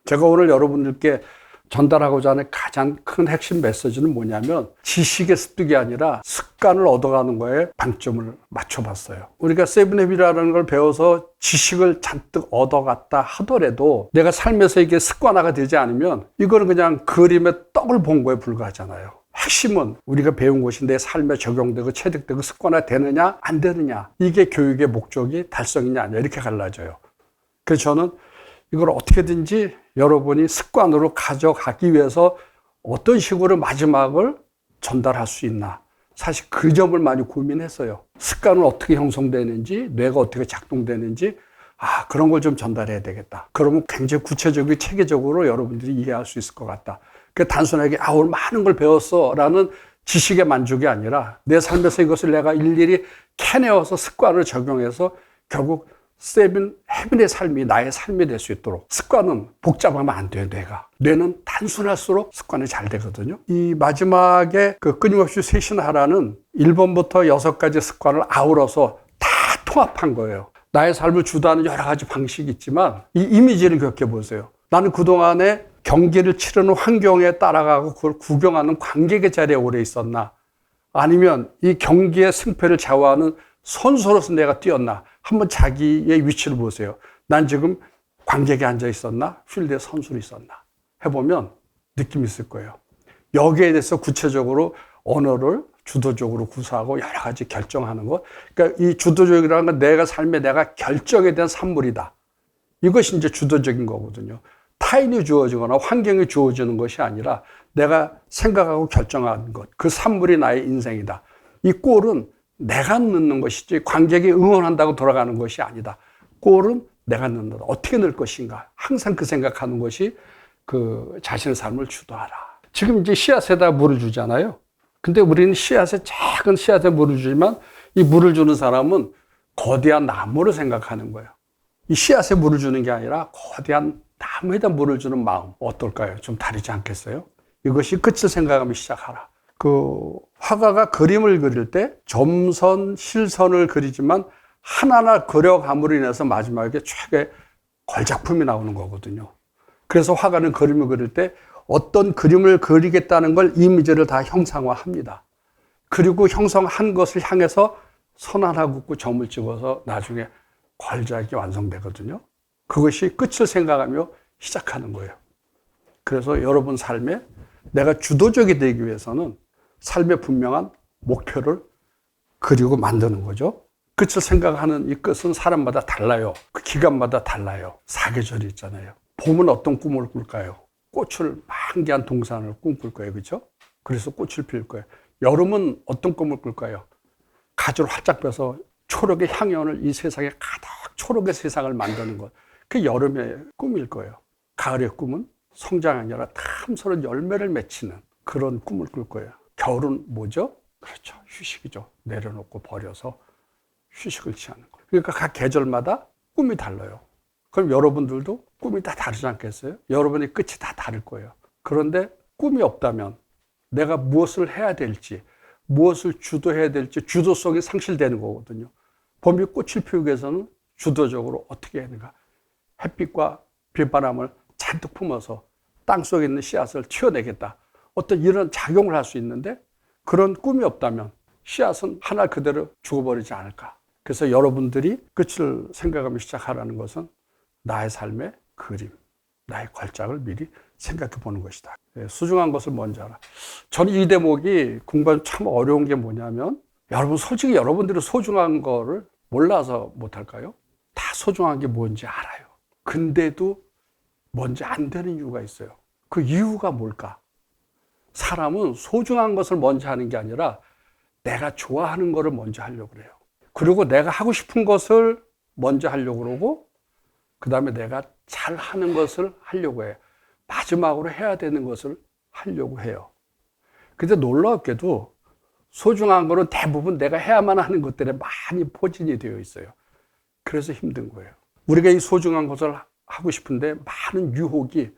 제가 오늘 여러분들께 전달하고자 하는 가장 큰 핵심 메시지는 뭐냐면 지식의 습득이 아니라 습관을 얻어가는 거에 방점을 맞춰봤어요. 우리가 세븐헤빗이라는 걸 배워서 지식을 잔뜩 얻어갔다 하더라도 내가 삶에서 이게 습관화가 되지 않으면 이거는 그냥 그림의 떡을 본 거에 불과하잖아요. 핵심은 우리가 배운 것이 내 삶에 적용되고 체득되고 습관화 되느냐 안 되느냐, 이게 교육의 목적이 달성이냐 아니냐, 이렇게 갈라져요. 그래서 저는 이걸 어떻게든지 여러분이 습관으로 가져가기 위해서 어떤 식으로 마지막을 전달할 수 있나, 사실 그 점을 많이 고민했어요. 습관은 어떻게 형성되는지, 뇌가 어떻게 작동되는지, 그런 걸 좀 전달해야 되겠다. 그러면 굉장히 구체적이고 체계적으로 여러분들이 이해할 수 있을 것 같다. 그 단순하게 오늘 많은 걸 배웠어 라는 지식의 만족이 아니라 내 삶에서 이것을 내가 일일이 캐내어서 습관을 적용해서 결국 세븐헤빗의 삶이 나의 삶이 될 수 있도록. 습관은 복잡하면 안 돼요. 뇌는 단순할수록 습관이 잘 되거든요. 이 마지막에 그 끊임없이 쇄신하라는 1번부터 6가지 습관을 아우러서 다 통합한 거예요. 나의 삶을 주도하는 여러 가지 방식이 있지만 이 이미지를 기억해 보세요. 나는 그동안에 경기를 치르는 환경에 따라가고 그걸 구경하는 관객의 자리에 오래 있었나, 아니면 이 경기의 승패를 좌우하는 선수로서 내가 뛰었나. 한번 자기의 위치를 보세요. 난 지금 관객에 앉아 있었나, 필드에 선수로 있었나 해보면 느낌이 있을 거예요. 여기에 대해서 구체적으로 언어를 주도적으로 구사하고 여러 가지 결정하는 것. 그러니까 이 주도적이라는 건 내가 삶에 내가 결정에 대한 산물이다. 이것이 이제 주도적인 거거든요. 타인이 주어지거나 환경이 주어지는 것이 아니라 내가 생각하고 결정하는 것. 그 산물이 나의 인생이다. 이 골은 내가 넣는 것이지 관객이 응원한다고 돌아가는 것이 아니다. 골은 내가 넣는다. 어떻게 넣을 것인가. 항상 그 생각하는 것이 그 자신의 삶을 주도하라. 지금 이제 씨앗에다 물을 주잖아요. 근데 우리는 작은 씨앗에 물을 주지만 이 물을 주는 사람은 거대한 나무를 생각하는 거예요. 이 씨앗에 물을 주는 게 아니라 거대한 나무에다 물을 주는 마음. 어떨까요? 좀 다르지 않겠어요? 이것이 끝을 생각하며 시작하라. 그 화가가 그림을 그릴 때 점선, 실선을 그리지만 하나하나 그려감으로 인해서 마지막에 최고의 걸작품이 나오는 거거든요. 그래서 화가는 그림을 그릴 때 어떤 그림을 그리겠다는 걸 이미지를 다 형상화합니다. 그리고 형성한 것을 향해서 선 하나 긋고 점을 찍어서 나중에 걸작이 완성되거든요. 그것이 끝을 생각하며 시작하는 거예요. 그래서 여러분 삶에 내가 주도적이 되기 위해서는 삶의 분명한 목표를 그리고 만드는 거죠. 끝을 생각하는 이 끝은 사람마다 달라요. 그 기간마다 달라요. 사계절이 있잖아요. 봄은 어떤 꿈을 꿀까요? 꽃을 만개한 동산을 꿈꿀 거예요. 그렇죠? 그래서 꽃을 필 거예요. 여름은 어떤 꿈을 꿀까요? 가지를 활짝 펴서 초록의 향연을 이 세상에 가득 초록의 세상을 만드는 것. 그게 여름의 꿈일 거예요. 가을의 꿈은 성장이 아니라 탐스러운 열매를 맺히는 그런 꿈을 꿀 거예요. 겨울은 뭐죠? 그렇죠. 휴식이죠. 내려놓고 버려서 휴식을 취하는 거. 그러니까 각 계절마다 꿈이 달라요. 그럼 여러분들도 꿈이 다 다르지 않겠어요? 여러분의 끝이 다 다를 거예요. 그런데 꿈이 없다면 내가 무엇을 해야 될지, 무엇을 주도해야 될지 주도성이 상실되는 거거든요. 봄이 꽃을 피우기 위해서는 주도적으로 어떻게 해야 되는가? 햇빛과 비바람을 잔뜩 품어서 땅속에 있는 씨앗을 튀어내겠다. 어떤 이런 작용을 할 수 있는데 그런 꿈이 없다면 씨앗은 하나 그대로 죽어버리지 않을까. 그래서 여러분들이 끝을 생각하며 시작하라는 것은 나의 삶의 그림, 나의 걸작을 미리 생각해 보는 것이다. 소중한 것을 먼저 알아. 저는 이 대목이 공부하기 참 어려운 게 뭐냐면 솔직히 여러분들이 소중한 거를 몰라서 못할까요? 다 소중한 게 뭔지 알아요. 근데도 뭔지 안 되는 이유가 있어요. 그 이유가 뭘까? 사람은 소중한 것을 먼저 하는 게 아니라 내가 좋아하는 것을 먼저 하려고 그래요. 그리고 내가 하고 싶은 것을 먼저 하려고 그러고 그 다음에 내가 잘하는 것을 하려고 해요. 마지막으로 해야 되는 것을 하려고 해요. 근데 놀랍게도 소중한 거는 대부분 내가 해야만 하는 것들에 많이 포진이 되어 있어요. 그래서 힘든 거예요. 우리가 이 소중한 것을 하고 싶은데 많은 유혹이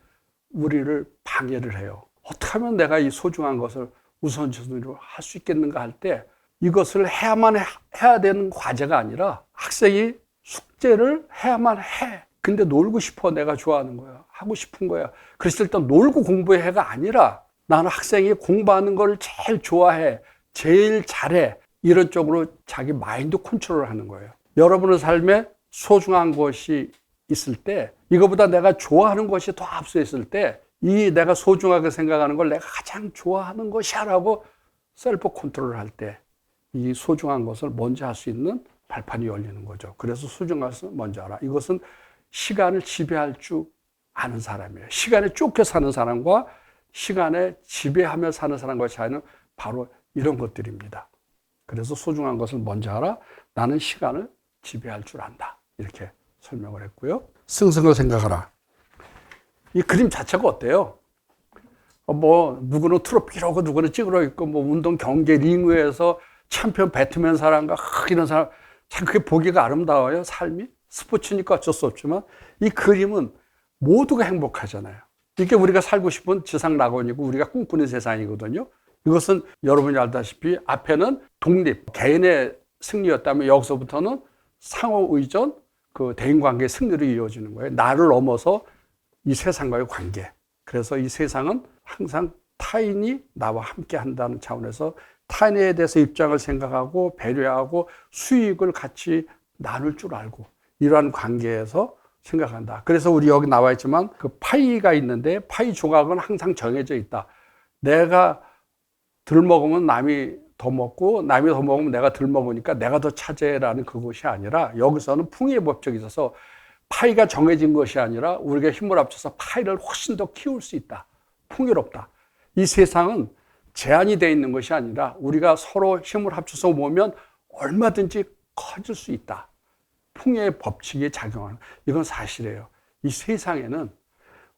우리를 방해를 해요. 어떻게 하면 내가 이 소중한 것을 우선순위로 할 수 있겠는가 할 때 이것을 해야만 해야 되는 과제가 아니라 학생이 숙제를 해야만 해. 근데 놀고 싶어. 내가 좋아하는 거야. 하고 싶은 거야. 그랬을 때 놀고 공부해가 아니라 나는 학생이 공부하는 걸 제일 좋아해, 제일 잘해, 이런 쪽으로 자기 마인드 컨트롤을 하는 거예요. 여러분의 삶에 소중한 것이 있을 때, 이거보다 내가 좋아하는 것이 더 앞서 있을 때, 이 내가 소중하게 생각하는 걸 내가 가장 좋아하는 것이야 라고 셀프 컨트롤을 할 때 이 소중한 것을 먼저 할 수 있는 발판이 열리는 거죠. 그래서 소중한 것을 먼저 알아. 이것은 시간을 지배할 줄 아는 사람이에요. 시간에 쫓겨 사는 사람과 시간에 지배하며 사는 사람과의 차이는 바로 이런 것들입니다. 그래서 소중한 것을 먼저 알아. 나는 시간을 지배할 줄 안다. 이렇게 설명을 했고요. 승승을 생각하라. 이 그림 자체가 어때요? 누구는 트로피라고 누구는 찌그러 있고, 운동 경기 링 위에서 챔피언 배트맨 사람과 이런 사람, 참 그게 보기가 아름다워요, 삶이. 스포츠니까 어쩔 수 없지만 이 그림은 모두가 행복하잖아요. 이게 우리가 살고 싶은 지상 낙원이고 우리가 꿈꾸는 세상이거든요. 이것은 여러분이 알다시피 앞에는 독립, 개인의 승리였다면 여기서부터는 상호 의존, 그 대인관계의 승리로 이어지는 거예요. 나를 넘어서 이 세상과의 관계. 그래서 이 세상은 항상 타인이 나와 함께 한다는 차원에서 타인에 대해서 입장을 생각하고 배려하고 수익을 같이 나눌 줄 알고 이러한 관계에서 생각한다. 그래서 우리 여기 나와 있지만 그 파이가 있는데 파이 조각은 항상 정해져 있다. 내가 덜 먹으면 남이 더 먹고 남이 더 먹으면 내가 덜 먹으니까 내가 더 차지해라는 그것이 아니라 여기서는 풍요의 법칙이 있어서 파이가 정해진 것이 아니라 우리가 힘을 합쳐서 파이를 훨씬 더 키울 수 있다. 풍요롭다. 이 세상은 제한이 되어 있는 것이 아니라 우리가 서로 힘을 합쳐서 모으면 얼마든지 커질 수 있다. 풍요의 법칙이 작용하는, 이건 사실이에요. 이 세상에는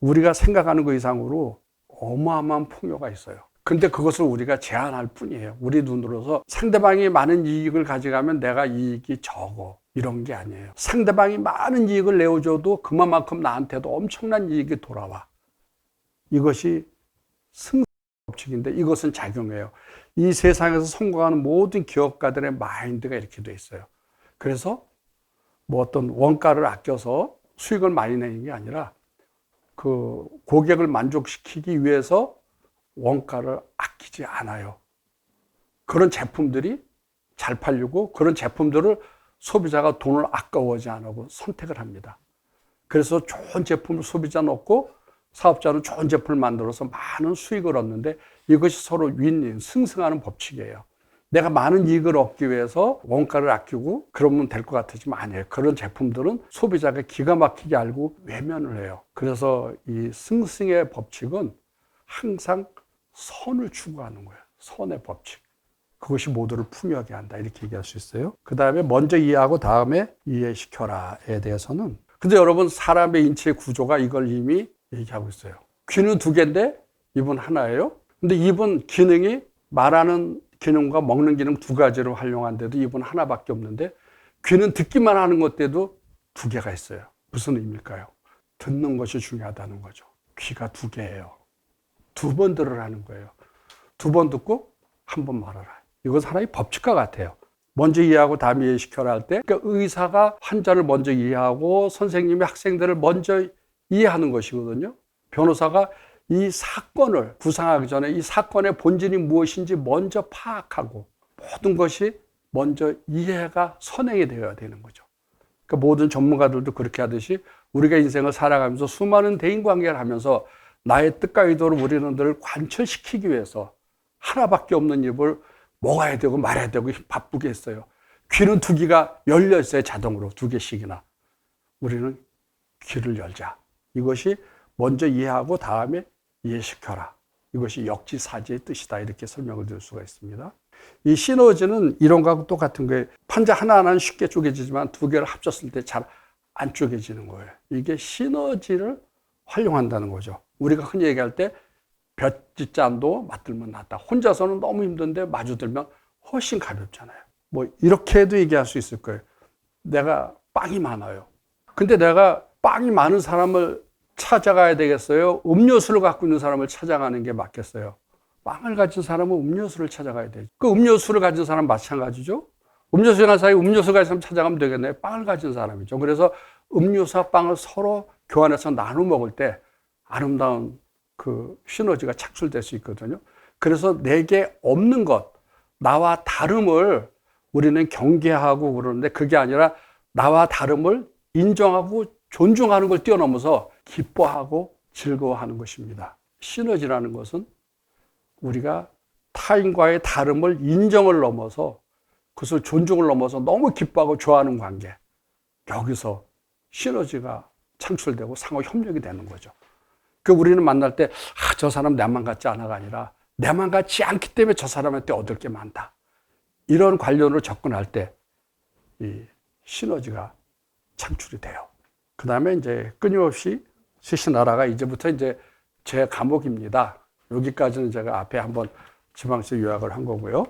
우리가 생각하는 것 이상으로 어마어마한 풍요가 있어요. 근데 그것을 우리가 제한할 뿐이에요. 우리 눈으로서 상대방이 많은 이익을 가져가면 내가 이익이 적어, 이런 게 아니에요. 상대방이 많은 이익을 내어줘도 그만큼 나한테도 엄청난 이익이 돌아와. 이것이 승 법칙인데 이것은 작용해요. 이 세상에서 성공하는 모든 기업가들의 마인드가 이렇게 돼 있어요. 그래서 어떤 원가를 아껴서 수익을 많이 내는 게 아니라 그 고객을 만족시키기 위해서 원가를 아끼지 않아요. 그런 제품들이 잘 팔리고 그런 제품들을 소비자가 돈을 아까워하지 않고 선택을 합니다. 그래서 좋은 제품을 소비자는 얻고 사업자는 좋은 제품을 만들어서 많은 수익을 얻는데 이것이 서로 윈윈, 승승하는 법칙이에요. 내가 많은 이익을 얻기 위해서 원가를 아끼고 그러면 될 것 같지만 아니에요. 그런 제품들은 소비자가 기가 막히게 알고 외면을 해요. 그래서 이 승승의 법칙은 항상 선을 추구하는 거예요. 선의 법칙. 그것이 모두를 풍요하게 한다. 이렇게 얘기할 수 있어요. 그 다음에 먼저 이해하고 다음에 이해시켜라에 대해서는, 근데 여러분 사람의 인체의 구조가 이걸 이미 얘기하고 있어요. 귀는 두 개인데 입은 하나예요. 근데 입은 기능이 말하는 기능과 먹는 기능 두 가지로 활용한데도 입은 하나밖에 없는데 귀는 듣기만 하는 것들도 두 개가 있어요. 무슨 의미일까요? 듣는 것이 중요하다는 거죠. 귀가 두 개예요. 두 번 들으라는 거예요. 두 번 듣고 한 번 말하라. 이건 하나의 법칙과 같아요. 먼저 이해하고 다음에 이해시켜라 할 때, 그러니까 의사가 환자를 먼저 이해하고 선생님이 학생들을 먼저 이해하는 것이거든요. 변호사가 이 사건을 구상하기 전에 이 사건의 본질이 무엇인지 먼저 파악하고 모든 것이 먼저 이해가 선행이 되어야 되는 거죠. 그러니까 모든 전문가들도 그렇게 하듯이 우리가 인생을 살아가면서 수많은 대인관계를 하면서 나의 뜻과 의도를 우리는 늘 관철시키기 위해서 하나밖에 없는 입을 먹어야 되고 말아야 되고 바쁘게 했어요. 귀는 두 개가 열려 있어요. 자동으로 두 개씩이나. 우리는 귀를 열자. 이것이 먼저 이해하고 다음에 이해시켜라. 이것이 역지사지의 뜻이다. 이렇게 설명을 드릴 수가 있습니다. 이 시너지는 이론과 똑같은 거예요. 판자 하나하나는 쉽게 쪼개지지만 두 개를 합쳤을 때 잘 안 쪼개지는 거예요. 이게 시너지를 활용한다는 거죠. 우리가 흔히 얘기할 때 볕짓잔도 맞들면 낫다. 혼자서는 너무 힘든데 마주들면 훨씬 가볍잖아요. 이렇게도 얘기할 수 있을 거예요. 내가 빵이 많아요. 근데 내가 빵이 많은 사람을 찾아가야 되겠어요? 음료수를 갖고 있는 사람을 찾아가는 게 맞겠어요? 빵을 가진 사람은 음료수를 찾아가야 되죠. 그 음료수를 가진 사람 마찬가지죠. 음료수에 간 사람이 음료수 가진 사람 찾아가면 되겠네요. 빵을 가진 사람이죠. 그래서 음료수와 빵을 서로 교환해서 나눠 먹을 때 아름다운 그 시너지가 창출될 수 있거든요. 그래서 내게 없는 것, 나와 다름을 우리는 경계하고 그러는데 그게 아니라 나와 다름을 인정하고 존중하는 걸 뛰어넘어서 기뻐하고 즐거워하는 것입니다. 시너지라는 것은 우리가 타인과의 다름을 인정을 넘어서 그것을 존중을 넘어서 너무 기뻐하고 좋아하는 관계. 여기서 시너지가 창출되고 상호 협력이 되는 거죠. 그 우리는 만날 때 저 사람 내만 같지 않아가 아니라 내만 같지 않기 때문에 저 사람한테 얻을 게 많다. 이런 관련으로 접근할 때 이 시너지가 창출이 돼요. 그 다음에 이제 끊임없이 스시나라가 이제부터 이제 제 과목입니다. 여기까지는 제가 앞에 한번 지방식 요약을 한 거고요.